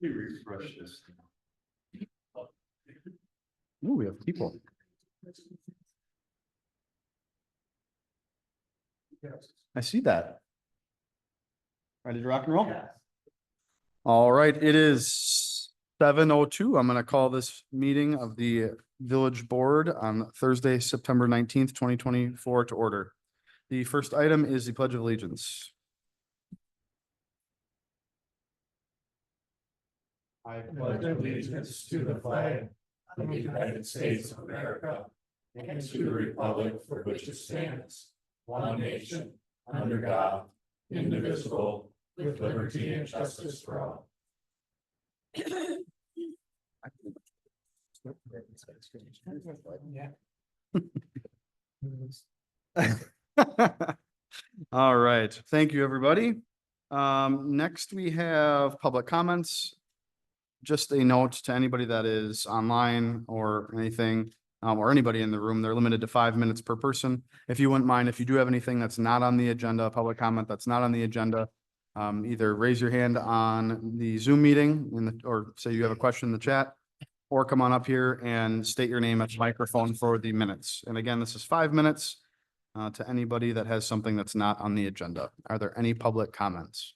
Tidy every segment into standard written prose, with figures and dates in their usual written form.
We refresh this. Ooh, we have people. I see that. Ready to rock and roll? All right, it is 7:02. I'm gonna call this meeting of the Village Board on Thursday, September 19th, 2024 to order. The first item is the Pledge of Allegiance. I pledge allegiance to the flag of the United States of America and to the republic for which it stands, one nation, under God, indivisible, with liberty and justice for all. All right, thank you, everybody. Next we have public comments. Just a note to anybody that is online or anything, or anybody in the room, they're limited to 5 minutes per person. If you wouldn't mind, if you do have anything that's not on the agenda, a public comment that's not on the agenda, either raise your hand on the Zoom meeting or say you have a question in the chat, or come on up here and state your name at the microphone for the minutes. And again, this is 5 minutes to anybody that has something that's not on the agenda. Are there any public comments?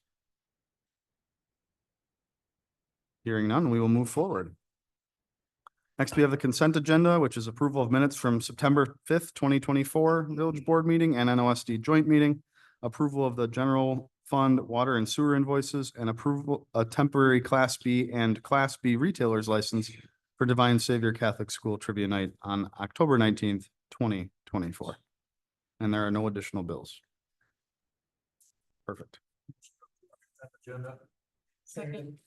Hearing none, we will move forward. Next, we have the consent agenda, which is approval of minutes from September 5th, 2024 Village Board meeting and NOSD joint meeting, approval of the general fund water and sewer invoices, and approval a temporary Class B and Class B retailers license for Divine Savior Catholic School Trivia Night on October 19th, 2024. And there are no additional bills. Perfect. Second.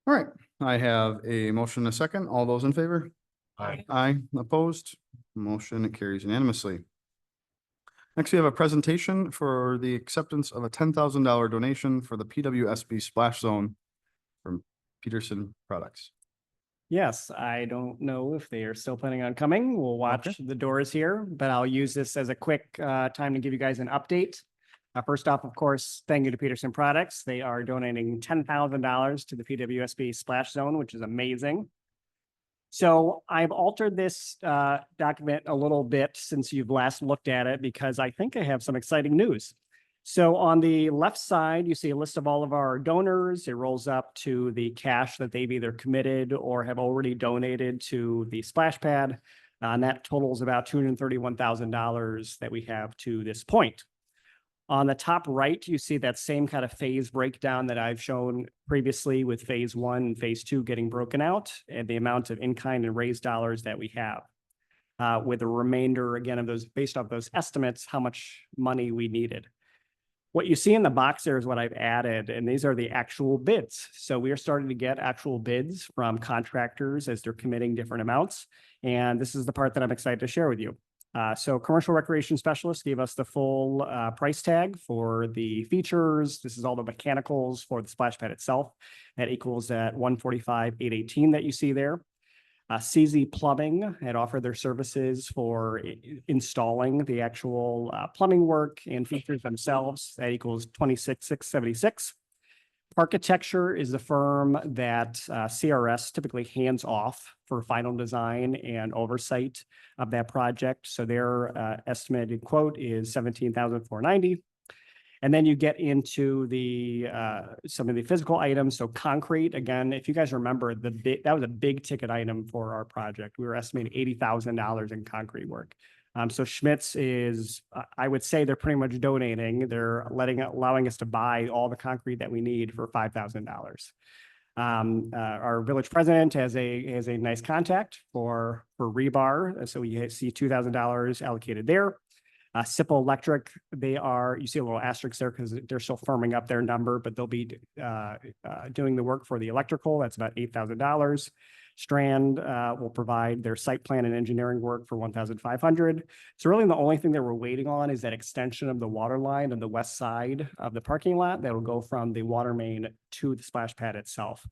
All right, I have a motion and a second. All those in favor? Aye. Aye, opposed? Motion carries unanimously. Next, we have a presentation for the acceptance of a $10,000 donation for the PWSB splash zone from Peterson Products. Yes, I don't know if they are still planning on coming. We'll watch the doors here, but I'll use this as a quick time to give you guys an update. First off, of course, thank you to Peterson Products. They are donating $10,000 to the PWSB splash zone, which is amazing. So I've altered this document a little bit since you've last looked at it because I think I have some exciting news. So on the left side, you see a list of all of our donors. It rolls up to the cash that they've either committed or have already donated to the splash pad. And that totals about $231,000 that we have to this point. On the top right, you see that same kind of phase breakdown that I've shown previously with phase 1 and phase 2 getting broken out and the amount of in-kind and raised dollars that we have. With the remainder, again, of those based off those estimates, how much money we needed. What you see in the box there is what I've added, and these are the actual bids. So we are starting to get actual bids from contractors as they're committing different amounts. And this is the part that I'm excited to share with you. So commercial recreation specialists gave us the full price tag for the features. This is all the mechanicals for the splash pad itself. That equals that $145,818 that you see there. CZ Plumbing had offered their services for installing the actual plumbing work and features themselves. That equals $26,676. Architecture is the firm that CRS typically hands off for final design and oversight of that project. So their estimated quote is $17,490. And then you get into the some of the physical items. So concrete, again, if you guys remember, that was a big ticket item for our project. We were estimating $80,000 in concrete work. So Schmitz is, I would say they're pretty much donating. They're allowing us to buy all the concrete that we need for $5,000. Our village president has a nice contact for rebar. So we see $2,000 allocated there. Sipple Electric, you see a little asterisk there because they're still firming up their number, but they'll be doing the work for the electrical. That's about $8,000. Strand will provide their site plan and engineering work for $1,500. So really the only thing that we're waiting on is that extension of the water line on the west side of the parking lot that will go from the water main to the splash pad itself.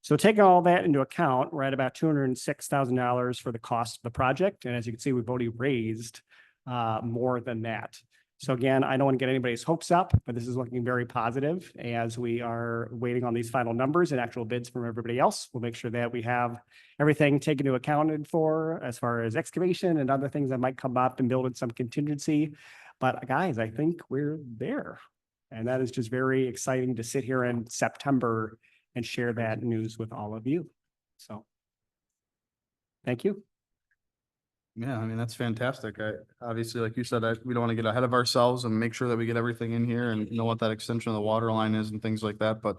So taking all that into account, we're at about $206,000 for the cost of the project. And as you can see, we've already raised more than that. So again, I don't want to get anybody's hopes up, but this is looking very positive as we are waiting on these final numbers and actual bids from everybody else. We'll make sure that we have everything taken into accounted for as far as excavation and other things that might come up and build in some contingency. But guys, I think we're there. And that is just very exciting to sit here in September and share that news with all of you. So thank you. Yeah, I mean, that's fantastic. Obviously, like you said, we don't want to get ahead of ourselves and make sure that we get everything in here and know what that extension of the water line is and things like that, but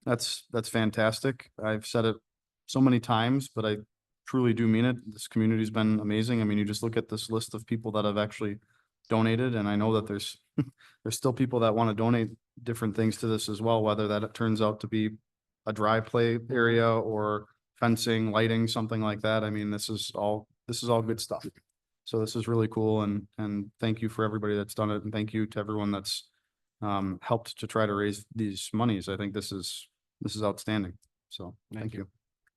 that's fantastic. I've said it so many times, but I truly do mean it. This community's been amazing. I mean, you just look at this list of people that have actually donated, and I know that there's still people that want to donate different things to this as well, whether that it turns out to be a dry play area or fencing, lighting, something like that. I mean, this is all good stuff. So this is really cool, and thank you for everybody that's done it, and thank you to everyone that's helped to try to raise these monies. I think this is outstanding. So thank you.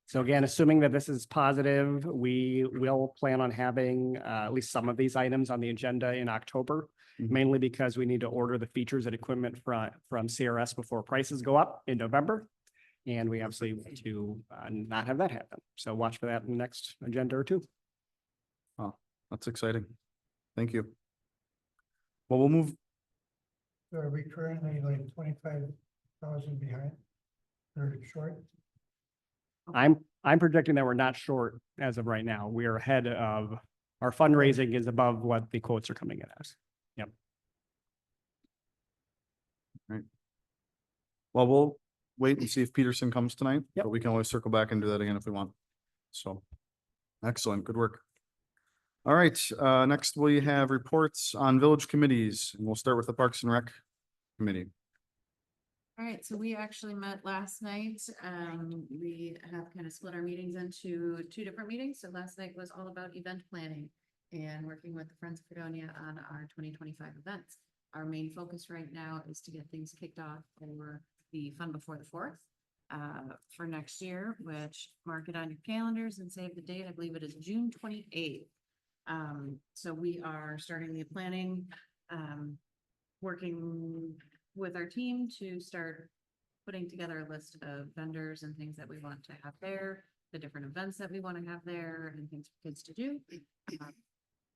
So again, assuming that this is positive, we will plan on having at least some of these items on the agenda in October, mainly because we need to order the features and equipment from CRS before prices go up in November. And we obviously want to not have that happen. So watch for that in the next agenda or two. Oh, that's exciting. Thank you. Well, we'll move. So are we currently like 25,000 behind or short? I'm predicting that we're not short as of right now. We are ahead of, our fundraising is above what the quotes are coming in as. Yep. Right. Well, we'll wait and see if Peterson comes tonight, Yep. but we can always circle back and do that again if we want. So, excellent, good work. All right, next we have reports on village committees, and we'll start with the Parks and Rec Committee. All right, so we actually met last night. We have kind of split our meetings into two different meetings. So last night was all about event planning and working with the Friends of Fredonia on our 2025 events. Our main focus right now is to get things kicked off for the Fun Before the 4th for next year, which mark it on your calendars and save the date. I believe it is June 28th. So we are starting the planning, working with our team to start putting together a list of vendors and things that we want to have there, the different events that we want to have there and things for kids to do.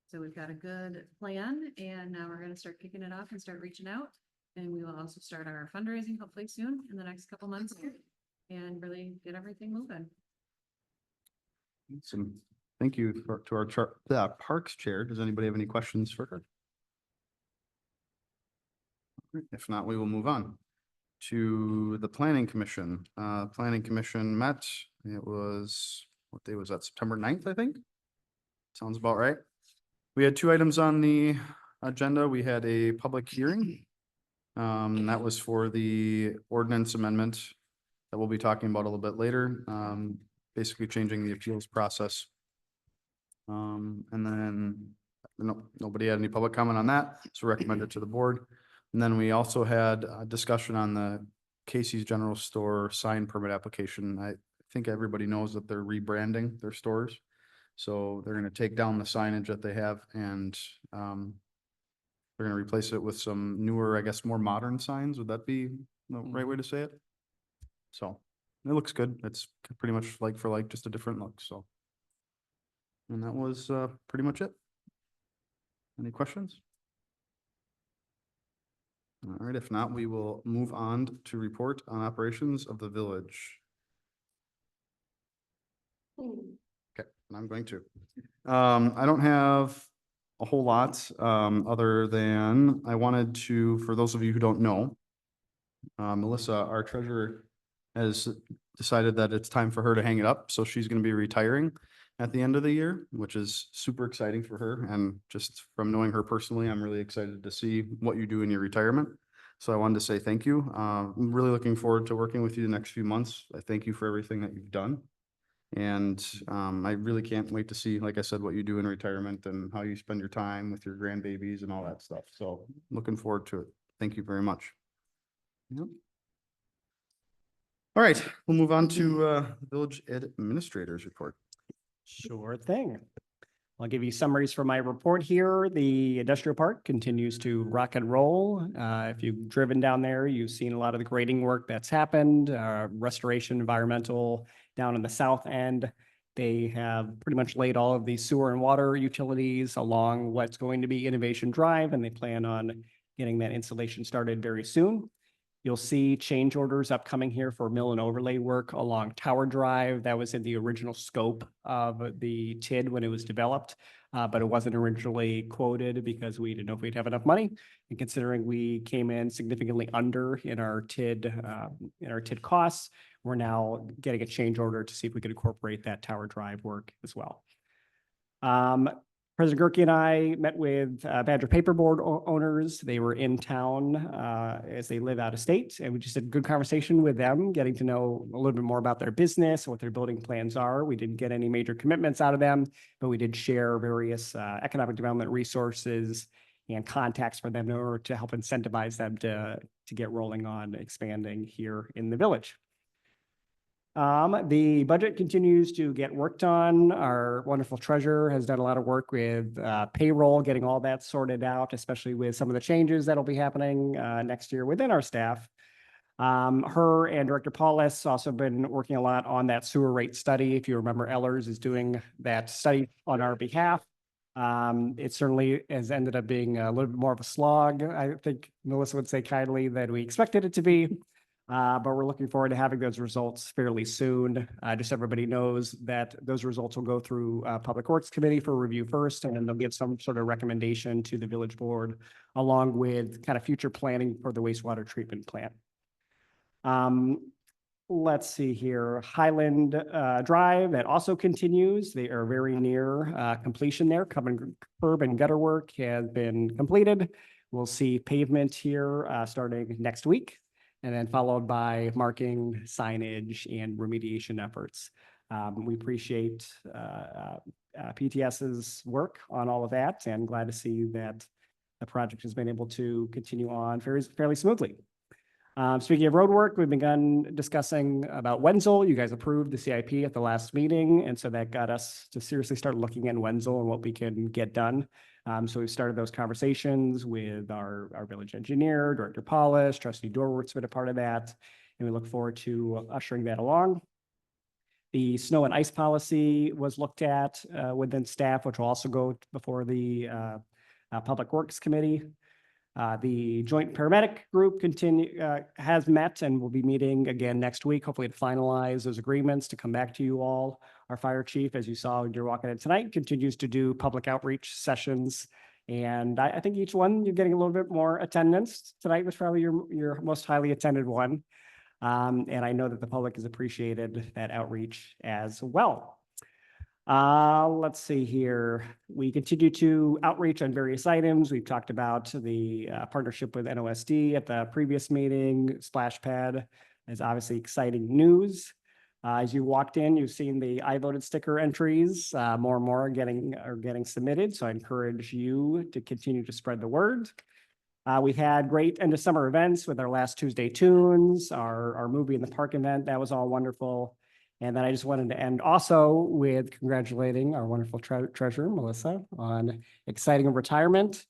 So we've got a good plan, and now we're going to start kicking it off and start reaching out. And we will also start our fundraising hopefully soon in the next couple months and really get everything moving. Awesome. Thank you to our Parks Chair. Does anybody have any questions for her? If not, we will move on to the Planning Commission. Planning Commission met. It was, what day was that? September 9th, I think. Sounds about right. We had two items on the agenda. We had a public hearing. That was for the ordinance amendment that we'll be talking about a little bit later. Basically changing the appeals process. And then nobody had any public comment on that, so recommended to the board. And then we also had a discussion on the Casey's General Store sign permit application. I think everybody knows that they're rebranding their stores. So they're gonna take down the signage that they have and they're gonna replace it with some newer, I guess, more modern signs. Would that be the right way to say it? So it looks good. It's pretty much like for like, just a different look, so. And that was pretty much it. Any questions? All right, if not, we will move on to report on operations of the village. Okay, I'm going to. I don't have a whole lot, other than I wanted to, for those of you who don't know, Melissa, our treasurer, has decided that it's time for her to hang it up, so she's gonna be retiring at the end of the year, which is super exciting for her. And just from knowing her personally, I'm really excited to see what you do in your retirement. So I wanted to say thank you. I'm really looking forward to working with you the next few months. I thank you for everything that you've done. And I really can't wait to see, like I said, what you do in retirement and how you spend your time with your grandbabies and all that stuff. So looking forward to it. Thank you very much. Yep. All right, we'll move on to village administrators report. Sure thing. I'll give you summaries from my report here. The industrial park continues to rock and roll. If you've driven down there, you've seen a lot of the grading work that's happened, restoration, environmental down in the south end. They have pretty much laid all of the sewer and water utilities along what's going to be Innovation Drive, and they plan on getting that installation started very soon. You'll see change orders upcoming here for mill and overlay work along Tower Drive. That was in the original scope of the TID when it was developed, but it wasn't originally quoted because we didn't know if we'd have enough money. And considering we came in significantly under in our TID costs, we're now getting a change order to see if we could incorporate that Tower Drive work as well. President Gerke and I met with Badger Paperboard owners. They were in town as they live out of state, and we just had a good conversation with them, getting to know a little bit more about their business, what their building plans are. We didn't get any major commitments out of them, but we did share various economic development resources and contacts for them in order to help incentivize them to get rolling on expanding here in the village. The budget continues to get worked on. Our wonderful treasurer has done a lot of work with payroll, getting all that sorted out, especially with some of the changes that'll be happening next year within our staff. Her and Director Paulus also been working a lot on that sewer rate study. If you remember, Ellers is doing that study on our behalf. It certainly has ended up being a little bit more of a slog. I think Melissa would say kindly that we expected it to be. But we're looking forward to having those results fairly soon. Just so everybody knows that those results will go through Public Works Committee for review first, and then they'll get some sort of recommendation to the village board along with kind of future planning for the wastewater treatment plant. Let's see here, Highland Drive, that also continues. They are very near completion there. Curb and gutter work has been completed. We'll see pavement here starting next week, and then followed by marking, signage, and remediation efforts. We appreciate PTS's work on all of that, and glad to see that the project has been able to continue on fairly smoothly. Speaking of road work, we've begun discussing about Wenzel. You guys approved the CIP at the last meeting, and so that got us to seriously start looking at Wenzel and what we can get done. So we've started those conversations with our village engineer, Director Paulus, Trustee Dorwert's been a part of that, and we look forward to ushering that along. The snow and ice policy was looked at within staff, which will also go before the Public Works Committee. The joint paramedic group has met and will be meeting again next week, hopefully to finalize those agreements to come back to you all. Our fire chief, as you saw when you're walking in tonight, continues to do public outreach sessions. And I think each one you're getting a little bit more attendance. Tonight was probably your most highly attended one. And I know that the public has appreciated that outreach as well. Let's see here. We continue to outreach on various items. We've talked about the partnership with NOSD at the previous meeting. Splash pad is obviously exciting news. As you walked in, you've seen the I voted sticker entries. More and more are getting submitted. So I encourage you to continue to spread the word. We had great end of summer events with our last Tuesday Tunes, our movie in the park event. That was all wonderful. And then I just wanted to end also with congratulating our wonderful treasurer, Melissa, on exciting retirement.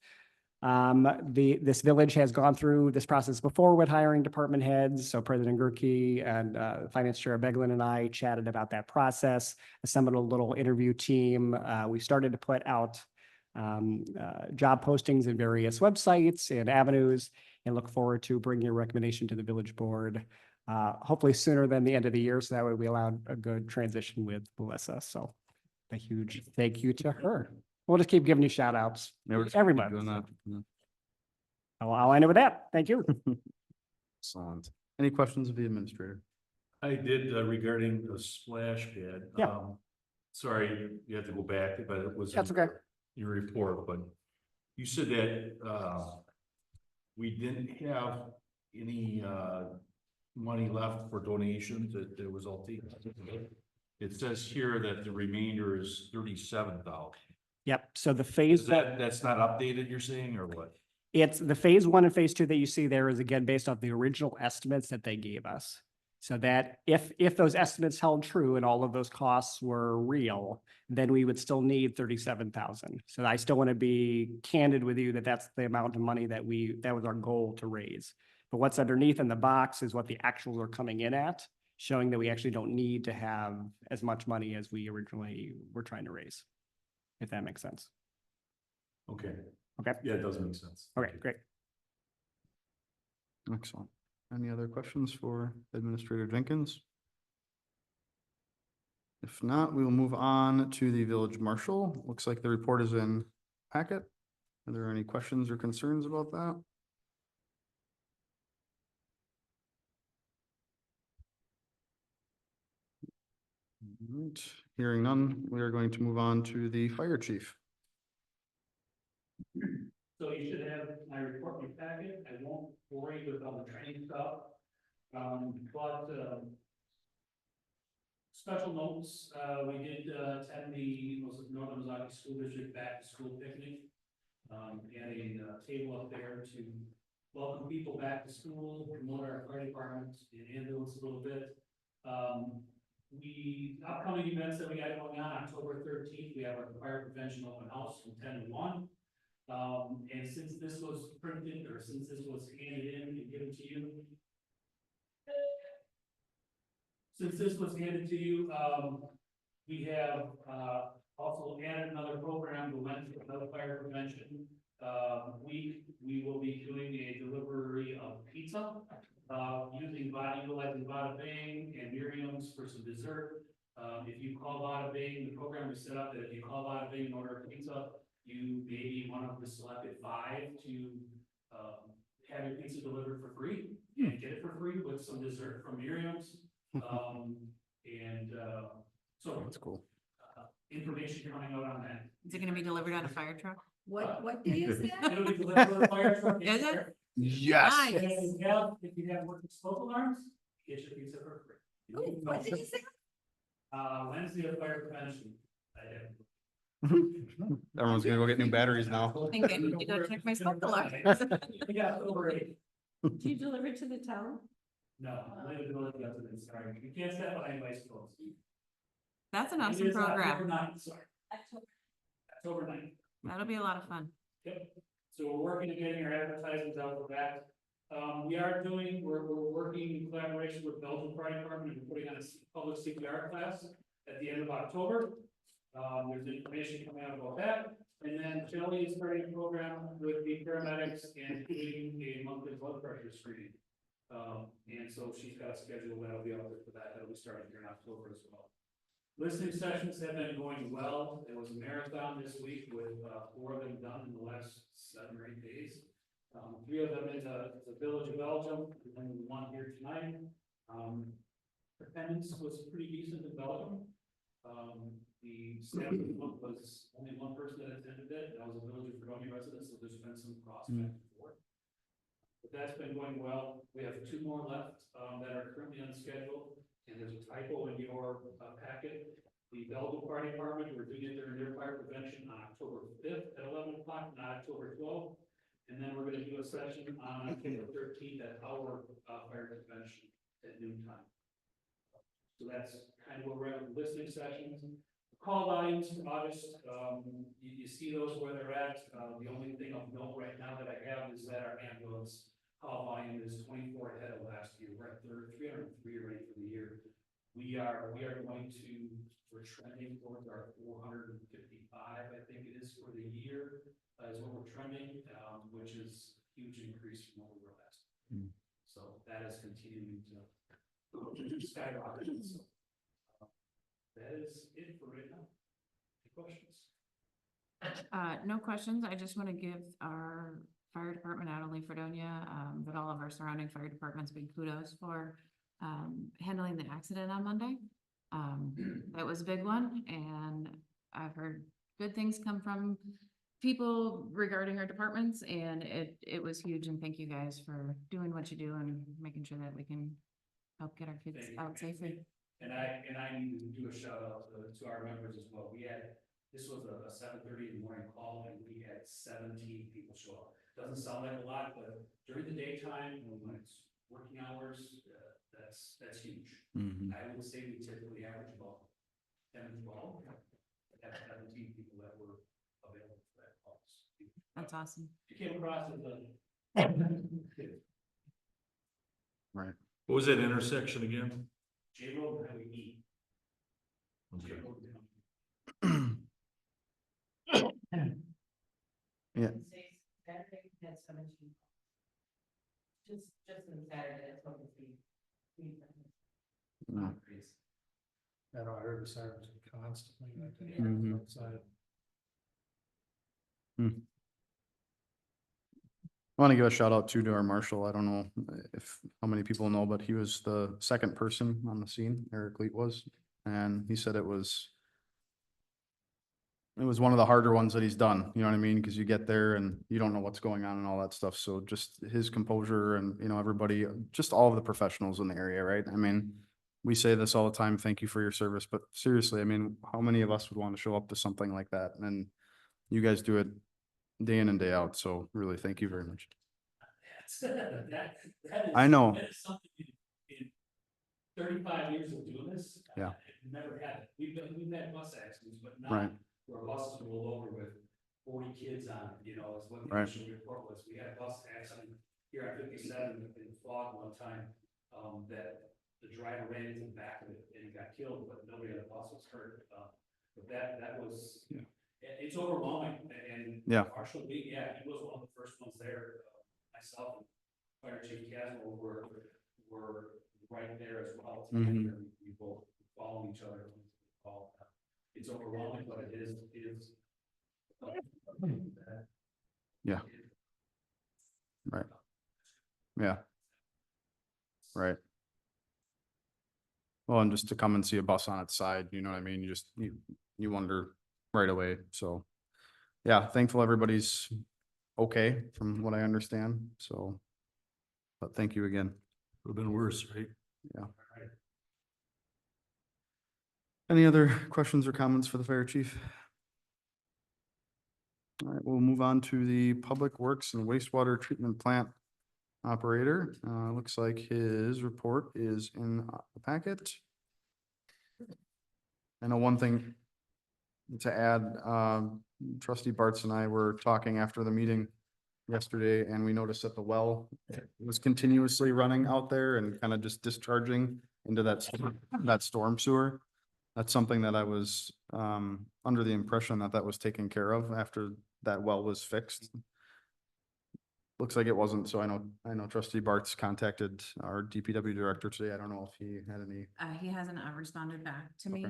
This village has gone through this process before with hiring department heads. So President Gerke and Finance Chair Beglin and I chatted about that process, assembled a little interview team. We started to put out job postings in various websites and avenues, and look forward to bringing a recommendation to the village board hopefully sooner than the end of the year, so that way we allow a good transition with Melissa. So a huge thank you to her. We'll just keep giving you shout outs. Everybody. Doing that. I'll end it with that. Thank you. Excellent. Any questions of the administrator? I did regarding the splash pad. Yeah. Sorry, you have to go back, but it was. That's in okay. Your report, but you said that we didn't have any money left for donations that there was all. It says here that the remainder is 37,000. Yep. So the phase That's not updated, you're saying, or what? it's the phase 1 and phase 2 that you see there is again based off the original estimates that they gave us. So that if those estimates held true and all of those costs were real, then we would still need 37,000. So I still want to be candid with you that that's the amount of money that that was our goal to raise. But what's underneath in the box is what the actuals are coming in at, showing that we actually don't need to have as much money as we originally were trying to raise. If that makes sense. Okay. Okay. Yeah, it does make sense. Okay, great. Excellent. Any other questions for Administrator Jenkins? If not, we will move on to the village marshal. Looks like the report is in packet. Are there any questions or concerns about that? All right. Hearing none, we are going to move on to the fire chief. So you should have my report in your packet. I won't bore you with all the training stuff. Special notes, we did attend the Northern Missouri School District back to school picnic. Had a table up there to welcome people back to school, promote our fire department and ambulance a little bit. Upcoming events that we got going on, October 13th, we have our fire prevention open house from 10 to 1. And since this was printed, or since this was handed in and given to you. We have, also added another program to Wednesday, another fire prevention, week. We will be doing a delivery of pizza, utilizing Bada Bing and Miriam's for some dessert. If you call Bada Bing, the program is set up that if you call Bada Bing and order a pizza, you may be one of the selected 5 to have your pizza delivered for free and get it for free with some dessert from Miriam's. So That's cool. information coming out on that. Is it gonna be delivered on a fire truck? What day is that? It'll be delivered with a fire truck. Is it? Yes. Nice. If you have working smoke alarms, get your pizza for free. Ooh, what day is that? Wednesday of fire prevention. I have. Everyone's gonna go get new batteries now. I think I need to go check my smoke alarm. Yeah, over 8. Do you deliver to the town? No, I live in the residence, sorry. You can't step on anybody's toes. That's an It awesome is October program. 9th, sorry, October. October 9th. That'll be a lot of fun. Yep, so we're working to getting our advertisements out for that. We're working in collaboration with Belgian Fire Department and we're putting on a public CPR class at the end of October. There's information coming out about that. And then Shelley is starting a program with the paramedics and doing a monthly blood pressure screening. And so she's got a schedule that'll be out there for that. That'll be starting here in October as well. Listening sessions have been going well. There was a marathon this week with 4 of them done in the last 7 or 8 days. 3 of them in the village of Belgium, and then 1 here tonight. Attendance was pretty decent in Belgium. The staff was only 1 person that attended it. That was a village of Fredonia resident, so there's been some cross back and forth. But that's been going well. We have 2 more left that are currently on schedule. And there's a typo in your packet. The Belgian Fire Department, we're doing it during their fire prevention on October 5th at 11 o'clock, not October 12th. And then we're going to do a session on October 13th at our fire prevention at noon time. So that's kind of where we're at with listening sessions. Call volumes for August, you see those where they're at. The only thing of note right now that I have is that our ambulance call volume is 24 ahead of last year. We're at 303 already for the year. We're trending towards our 455, I think it is for the year, is what we're trending, which is a huge increase from what we were last year. So that is continuing to skyrocket. So, that is it for right now. Any questions? No questions. I just want to give our fire department, not only Fredonia, but all of our surrounding fire departments, big kudos for handling the accident on Monday. That was a big one, and I've heard good things come from people regarding our departments, and it was huge, and thank you guys for doing what you do and making sure that we can help get our kids Thank you. out safely. And I need to do a shout out to our members as well. This was a 7:30 in the morning call and we had 17 people show up. Doesn't sound like a lot, but during the daytime, when it's working hours, that's huge. Mhm. I would say we typically average about 10 to 12, have 17 people that were available for that class. That's awesome. You came across as a. Right. What was that intersection again? J Road and Highway E. J Okay. Road down. Yeah. Saturday, had 17. Just on Saturday, that's what we. Mm. I know, I heard the sirens constantly like that. Mhm. Outside. I want to give a shout out too to our marshal. I don't know if, how many people know, but he was the second person on the scene, Eric Leet was. And he said it was one of the harder ones that he's done, you know what I mean? Because you get there and you don't know what's going on and all that stuff. So just his composure and, you know, everybody, just all of the professionals in the area, right? I mean, we say this all the time, thank you for your service, but seriously, I mean, how many of us would want to show up to something like that? And you guys do it day in and day out. So really, thank you very much. That is. I know. That is something in 35 years of doing this. Yeah. I've never had it. We've had bus accidents, but Right. not where buses roll over with 40 kids on it, you know, is what the Right. initial report was. We had a bus accident here on 57 in the fog one time, that the driver ran into the back of it and he got killed, but nobody on the bus was hurt. But that was, Yeah. it's overwhelming and. Yeah. Marshall Lee, yeah, he was one of the first ones there. Myself and Fire Chief Caswell were right there as well. Mhm. We both follow each other. It's overwhelming, but it is. Yeah. Right. Yeah. Right. Well, and just to come and see a bus on its side, you know what I mean? You wonder right away. So, yeah, thankful everybody's okay from what I understand. So, but thank you again. Would have been worse, right? Any other questions or comments for the fire chief? All right, we'll move on to the Public Works and Wastewater Treatment Plant operator. Looks like his report is in the packet. I know one thing to add, trustee Bartz and I were talking after the meeting yesterday, and we noticed that the well was continuously running out there and kind of just discharging into that storm sewer. That's something that I was under the impression that was taken care of after that well was fixed. Looks like it wasn't, so I know trustee Bartz contacted our DPW director today. I don't know if he had any. He hasn't responded back to me.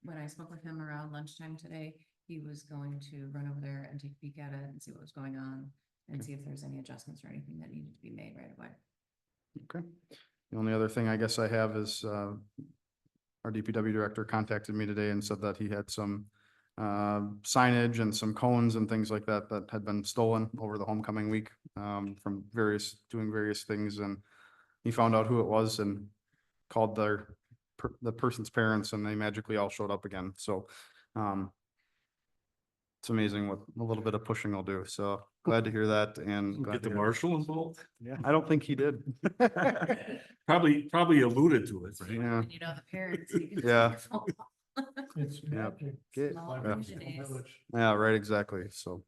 When I spoke with him around lunchtime today, he was going to run over there and take a peek at it and see what was going on and see if there's any adjustments or anything that needed to be made right away. Okay. The only other thing I guess I have is our DPW director contacted me today and said that he had some signage and some cones and things like that that had been stolen over the homecoming week from doing various things. And he found out who it was and called the person's parents, and they magically all showed up again. So it's amazing what a little bit of pushing will do. So glad to hear that. And glad Get the to hear- marshal involved? Yeah, I don't think he did. Probably alluded to it, right? Yeah. And you know, the parents. you can- Yeah. It's Yeah. magic. Get- Small yeah. illusion days. Village. Yeah, right, exactly. So.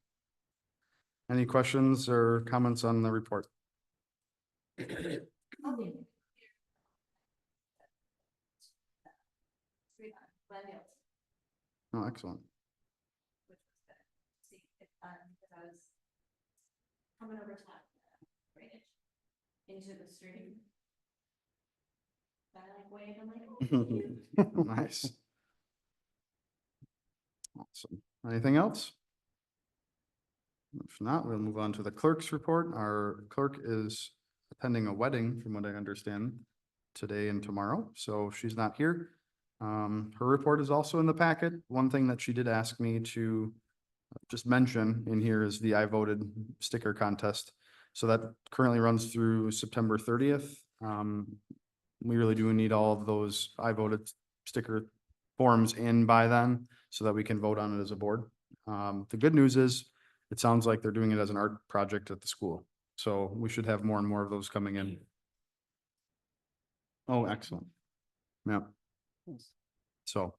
Any questions or comments on the report? Oh, excellent. Which was good. See, because I was coming over top drainage into the stream. I like waved, I'm like, oh. Nice. Awesome. Anything else? If not, we'll move on to the clerk's report. Our clerk is attending a wedding, from what I understand, today and tomorrow, so she's not here. Her report is also in the packet. One thing that she did ask me to just mention in here is the I voted sticker contest. So that currently runs through September 30th. We really do need all of those I voted sticker forms in by then so that we can vote on it as a board. The good news is it sounds like they're doing it as an art project at the school. So we should have more and more of those coming in. Oh, excellent. Yeah. So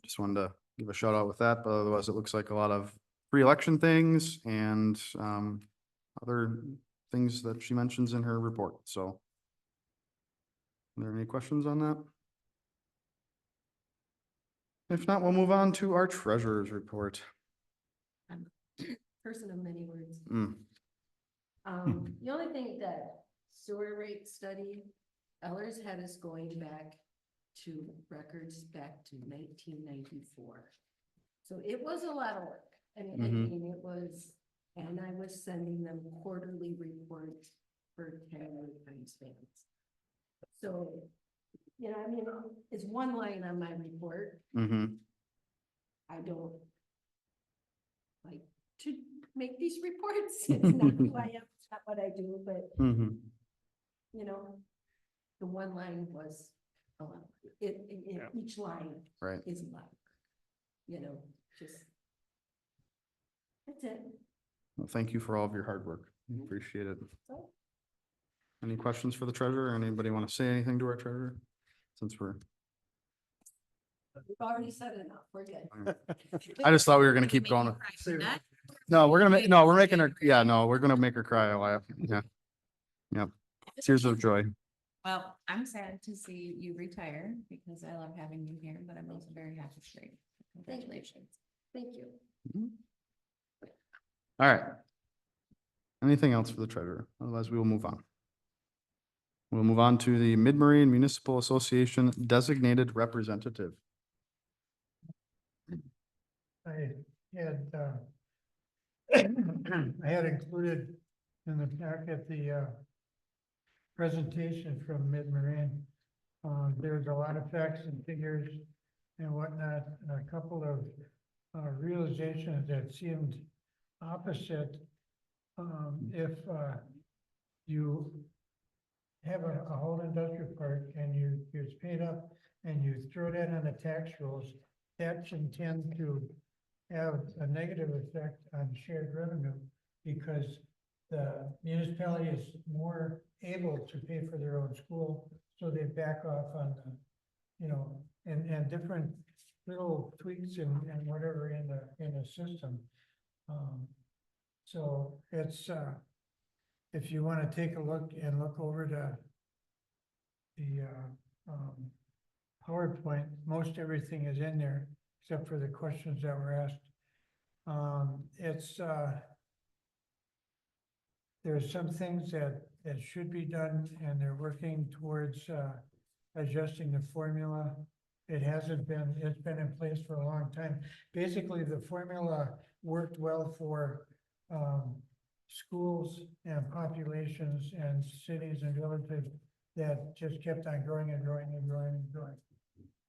just wanted to give a shout out with that, but otherwise it looks like a lot of pre-election things and other things that she mentions in her report. So are there any questions on that? If not, we'll move on to our treasurer's report. Person of many words. Mm, The only thing that sewer rate study, Ellers had us going back to records back to 1994. So it was a lot of work. I mean, it was, and I was sending them quarterly reports for 10-year time spans. So, you know, I mean, it's one line on my report. mm-hmm. I don't like to make these reports. It's not who I am, it's not what I do, but Mm-hmm. you know, the one line was a lot. Each line Right. is a lot. You know, just. That's it. Well, thank you for all of your hard work. Appreciate it. So, Any questions for the treasurer? Anybody want to say anything to our treasurer? Since we're, we've already said enough. We're good. I just thought we were gonna keep going. No, we're gonna make, no, we're making her, yeah, no, we're gonna make her cry a while. Yeah. Yep. Tears of joy. Well, I'm sad to see you retire because I love having you here, but I'm also very happy for you. Congratulations. Thank you. All right. Anything else for the treasurer? Otherwise, we will move on. We'll move on to the Mid-Marine Municipal Association Designated Representative. I had, I had included in the packet the presentation from Mid-Marine. There's a lot of facts and figures and whatnot, a couple of realizations that seemed opposite. If you have a whole industrial park and it's paid up and you throw that on the tax rolls, that can tend to have a negative effect on shared revenue because the municipality is more able to pay for their own school, so they back off on the, you know, and different little tweaks and whatever in the system. So it's, if you want to take a look and look over the PowerPoint, most everything is in there except for the questions that were asked. There's some things that should be done and they're working towards adjusting the formula. It hasn't been, it's been in place for a long time. Basically, the formula worked well for schools and populations and cities and villages that just kept on growing and growing and growing and growing.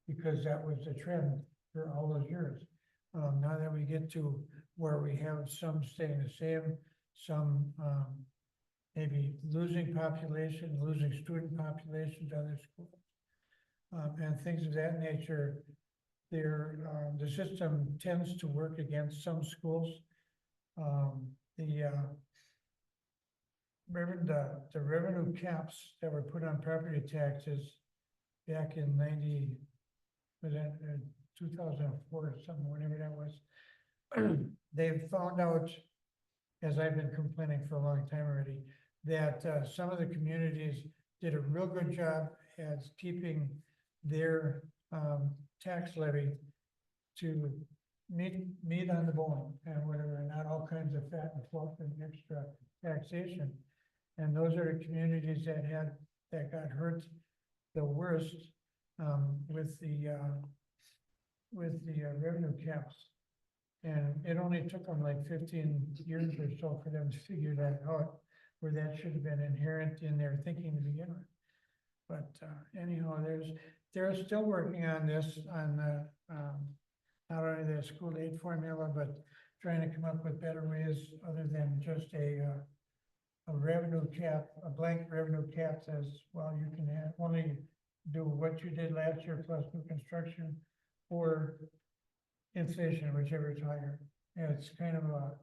Because that was the trend for all those years. Now that we get to where we have some staying the same, some maybe losing population, losing student population to other schools, and things of that nature, the system tends to work against some schools. The revenue caps that were put on property taxes back in 2004 or something, whatever that was. They've found out, as I've been complaining for a long time already, that some of the communities did a real good job at keeping their tax levy to meat on the bone and whatever, and not all kinds of fat and fluff and extra taxation. And those are the communities that got hurt the worst with the revenue caps. And it only took them like 15 years or so for them to figure that out, where that should have been inherent in their thinking to begin with. But anyhow, they're still working on this, on the not only the school aid formula, but trying to come up with better ways other than just a revenue cap, a blank revenue cap says, well, you can only do what you did last year plus new construction or inflation, whichever is higher. And it's kind of a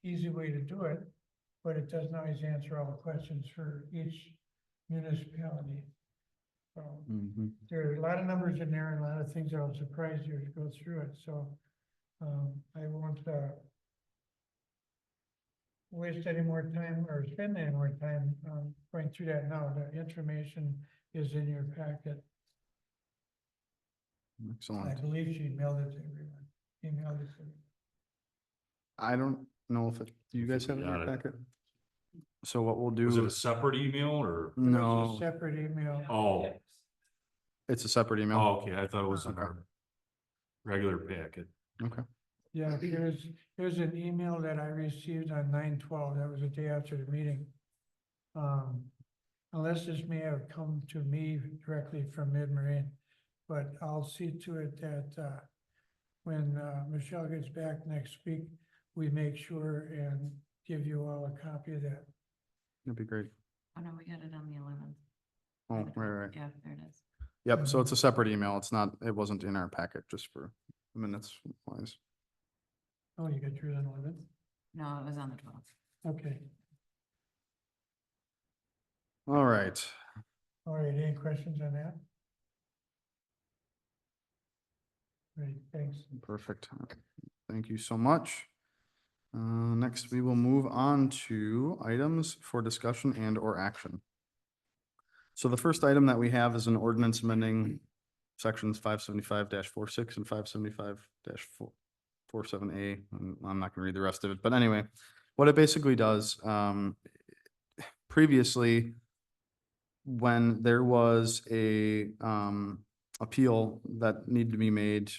easy way to do it, but it doesn't always answer all the questions for each municipality. So Mhm. there are a lot of numbers in there and a lot of things that'll surprise you as you go through it, so I won't waste any more time or spend any more time going through that now. The information is in your packet. I Excellent. believe she mailed it to everyone. Emailed it to everyone. I don't know if it, do you guys have it in your Got it. packet? So what we'll Was it do, a separate email or? It's a no, separate email. Oh, it's a separate email. oh, okay, I thought it was in Okay. our regular packet. Okay. Yeah, here's an email that I received on 9/12. That was the day after the meeting. Unless this may have come to me directly from Mid-Marine, but I'll see to it that when Michelle gets back next week, we make sure and give you all a copy of that. That'd be great. Oh, no, we got it on the 11th. Oh, right. Yeah, there it is. Yep, so it's a separate email. It's not, it wasn't in our packet, just for minutes wise. Oh, you got yours on 11? No, it was on the 12th. Okay, All right. all right, any questions on that? Great, thanks. Perfect. Thank you so much. Next, we will move on to items for discussion and or action. So the first item that we have is an ordinance amending sections 575-46 and 575-47A. I'm not gonna read the rest of it, but anyway, what it basically does, previously, when there was a appeal that needed to be made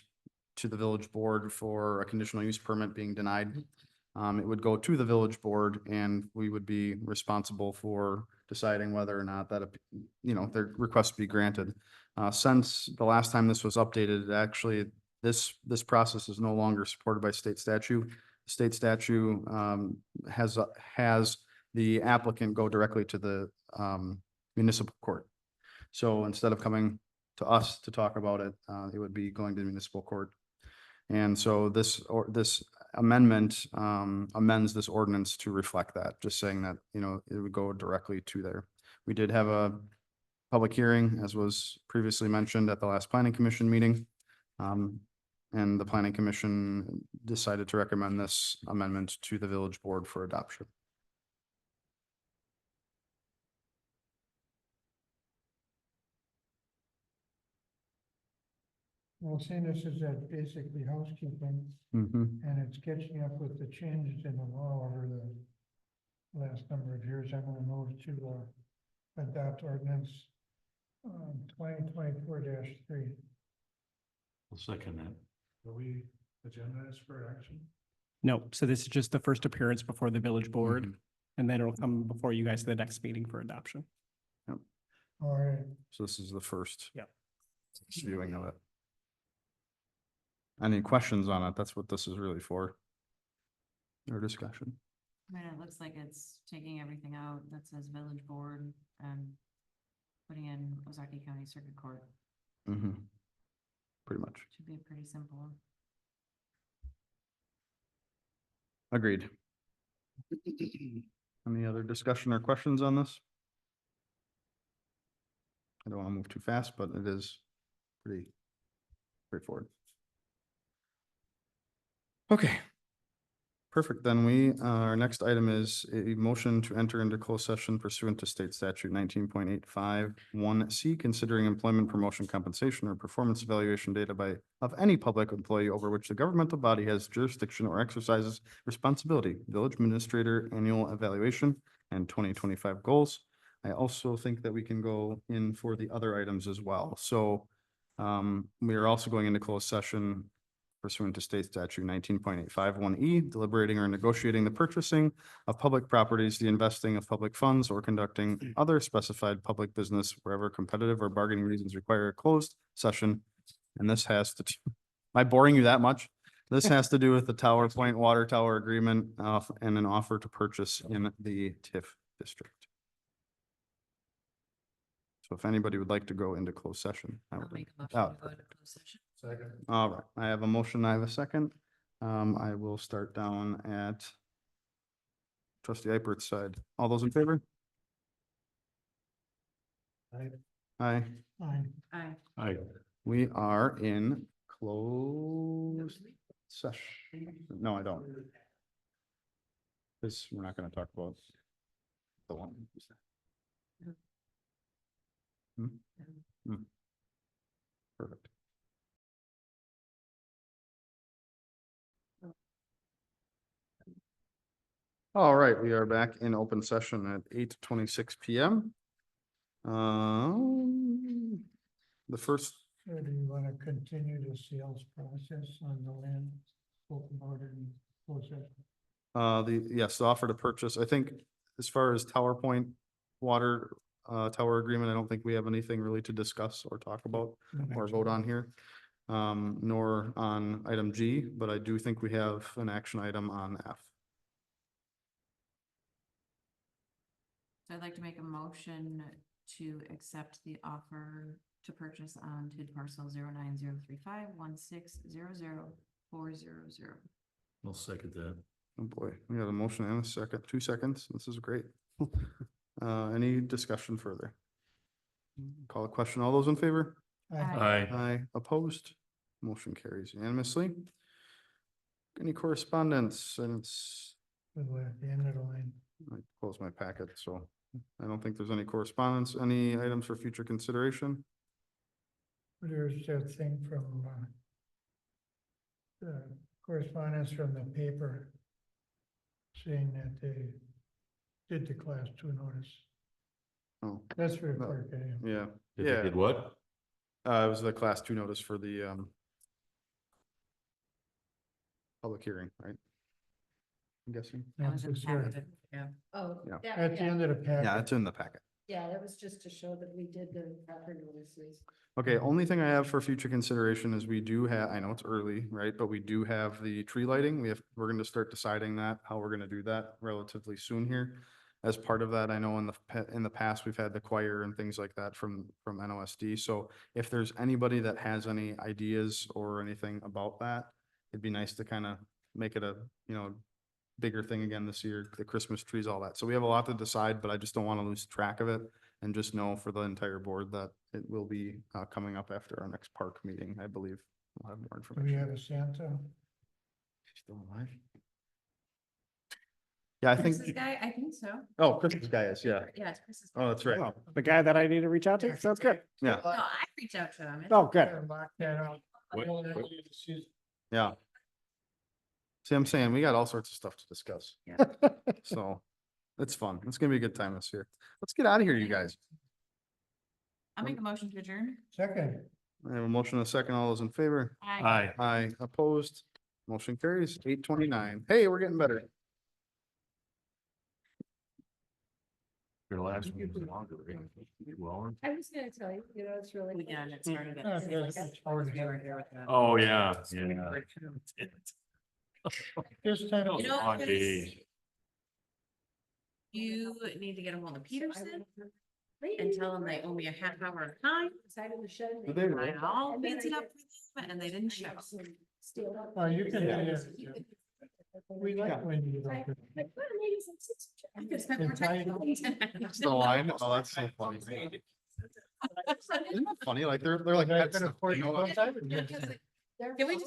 to the village board for a conditional use permit being denied, it would go to the village board and we would be responsible for deciding whether or not that, their request be granted. Since the last time this was updated, actually, this process is no longer supported by state statute. State statute has the applicant go directly to the municipal court. So instead of coming to us to talk about it, it would be going to municipal court. And so this amendment amends this ordinance to reflect that, just saying that, it would go directly to there. We did have a public hearing, as was previously mentioned at the last planning commission meeting. And the planning commission decided to recommend this amendment to the village board for adoption. Well, seeing this is basically housekeeping, Mhm. and it's catching up with the changes in the law over the last number of years. I'm gonna move to adopt ordinance 2024-3. I'll second that. Are we agendized for action? No, so this is just the first appearance before the village board, Mhm. and then it'll come before you guys to the next meeting for adoption. All right, So this is the first. Yep. Viewing of it. Any questions on it? That's what this is really for. Or discussion. I mean, it looks like it's taking everything out that says village board and putting in Ozark County Circuit Court. Mm-hmm. Pretty much. Should be pretty simple. Agreed. Any other discussion or questions on this? I don't want to move too fast, but it is pretty straightforward. Okay. Perfect. Then our next item is a motion to enter into closed session pursuant to state statute 19.851C, considering employment, promotion, compensation, or performance evaluation data of any public employee over which the governmental body has jurisdiction or exercises responsibility, village administrator annual evaluation, and 2025 goals. I also think that we can go in for the other items as well. So we are also going into closed session pursuant to state statute 19.851E, deliberating or negotiating the purchasing of public properties, the investing of public funds, or conducting other specified public business wherever competitive or bargaining reasons require a closed session. And this has to, am I boring you that much? This has to do with the Tower Point Water Tower Agreement and an offer to purchase in the TIF district. So if anybody would like to go into closed session. I I'll would- make a motion Oh, to go into closed session. Second. all right, I have a motion, I have a second. I will start down at trustee Eipert's side. All those in favor? Aye. Aye. Aye. We are in closed session. No, I don't. This, we're not gonna talk about the one. Hmm? Hmm. Perfect. All right, we are back in open session at 8:26 PM. The first, So do you want to continue the sales process on the land? Spoke about it in closed session. yes, the offer to purchase, I think as far as Tower Point water, tower agreement, I don't think we have anything really to discuss or talk about or vote on here. Nor on item G, but I do think we have an action item on F. So I'd like to make a motion to accept the offer to purchase on TID parcel 090351600400. I'll second that. Oh boy, we have a motion and a second, 2 seconds. This is great. Any discussion further? Call a question. All those in favor? Aye. Aye, opposed? Motion carries unanimously. Any correspondence? And it's, We're at the end of the line. I closed my packet, so I don't think there's any correspondence. Any items for future consideration? There's that thing from, the correspondence from the paper saying that they did the class 2 notice. Oh, That's for the clerk, anyway. yeah. Did they did what? It was the class 2 notice for the, public hearing, right? I'm guessing. That was in the That's here. packet, yeah. Oh. Yeah. that- At the end of the packet. Yeah, it's in the packet. Yeah, that was just to show that we did the proper notices. Okay, only thing I have for future consideration is we do have, I know it's early, right, but we do have the tree lighting. We're gonna start deciding that, how we're gonna do that relatively soon here. As part of that, I know in the past, we've had the choir and things like that from NOSD. So if there's anybody that has any ideas or anything about that, it'd be nice to kind of make it a, bigger thing again this year, the Christmas trees, all that. So we have a lot to decide, but I just don't want to lose track of it. And just know for the entire board that it will be coming up after our next park meeting, I believe. We'll have more Do we information. have a Santa? Still alive? Yeah, I think, Chris's guy, I think so. oh, Chris's guy is, yeah. Yeah, it's Chris's. Oh, that's right. Oh, the guy that I need to reach out to? Sounds good. Yeah, No, I reached out to him. Oh, good. Better lock that out. What- Well, what- yeah. See, I'm saying we got all sorts of stuff to discuss. Yeah. So it's fun. It's gonna be a good time this year. Let's get out of here, you guys. I'll make a motion to adjourn. Second. I have a motion and a second. All those in favor? Aye. Aye, opposed. Motion carries 8:29. Hey, we're getting better. Your last one was longer, right? Well. I was gonna tell you, it's really. Yeah, and it started at. Oh, yeah, it's already here. Oh, yeah, yeah. This time. You know, Long days. You need to get a hold of Peterson and tell them they owe me a half hour of time. Side of the shed. Did they really? I all beats it up for them and they didn't show. Oh, you can, we like when you. I could spend more time. It's the line. Oh, that's so funny. Isn't that funny? Like they're like. They're that's- gonna afford you you know what? both sides? Can we just